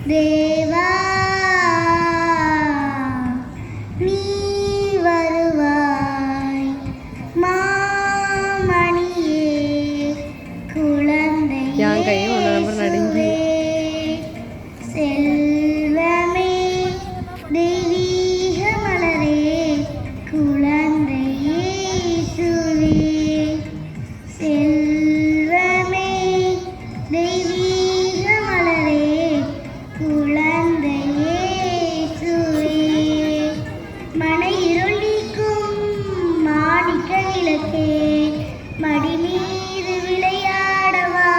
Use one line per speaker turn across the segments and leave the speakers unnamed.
தேவா நீ வருவாய் மாமணியே குழந்தையே செல்வமே தெய்வீக மலரே குழந்தையே சுவே செல்வமே தெய்வீக மலரே குழந்தையே சுவே மன இருள் நீக்கும் மாணிக்க விளக்கே மடி மீது விளையாடவா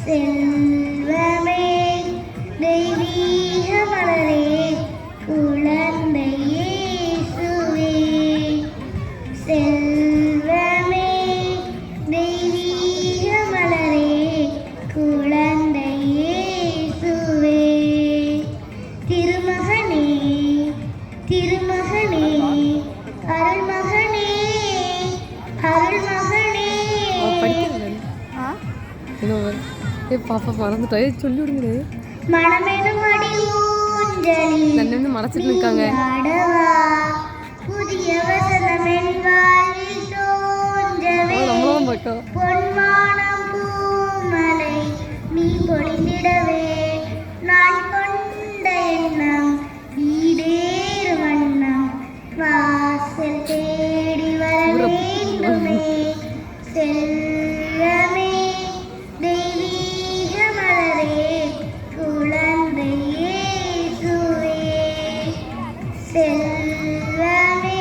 செல்வமே தெய்வீக மலரே குழந்தையே சுவே செல்வமே தெய்வீக மலரே குழந்தையே சுவே திருமகனே திருமகனே அருள்மகனே அருள்மகனே
பாப்பா மறந்துட்டா சொல்லி விடுங்க
மனமெனும் அடி ஊஞ்சலில்
மறைச்சிட்டு இருக்காங்க
புதிய வசனம் என் வாழ்வில் தோன்றவே பொன்மானம் பூமலை நீ பொழிந்திடவே நான் கொண்ட எண்ணம் ஈடேறு வண்ணம் வாசல் தேடி வர வேண்டுமே செல்வமே தெய்வீக மலரே குழந்தையே சுவே செல்வமே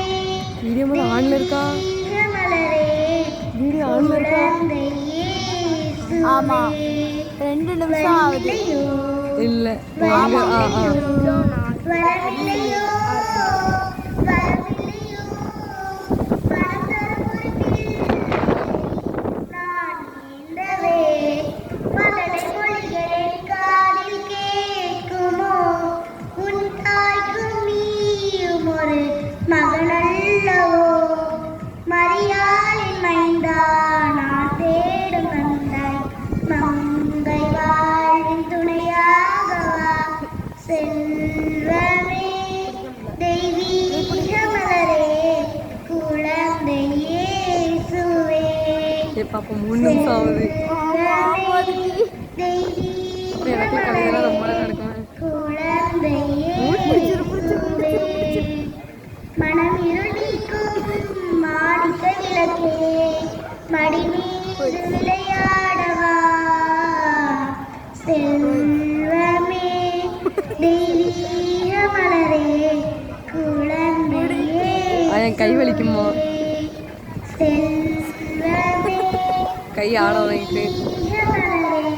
ஆன்ல இருக்கா
மலரே
வீடியோ ஆன்ல இருக்கா
குழந்தையே
ஆமா 2 நிமிஷம் ஆகுது
இல்ல
வரவில்லையோ வரவில்லையோ மனம் தரும் ஒரு பிள்ளை நான் நீண்டவே மலரை மொழிகளின் காதில் கேட்குமோ உன் தாய்க்கும் நீயும் ஒரு மகனல்லவோ மரியாளின் மைந்தா நான் தேடும் வந்தாய் மங்கை வாழ்வின் துணையாகவா செல்வமே தெய்வீக மலரே குழந்தையே சுவே
பாப்பா 3 நிமிஷம் ஆகுது
மனம் இருளிக்கும் மாணிக்க விளக்கே மடி மீது விளையாடவா செல்வமே தெய்வீக மலரே குழந்தையே
கை வலிக்குமா
செல்வமே
கை ஆட வைத்து
மலரே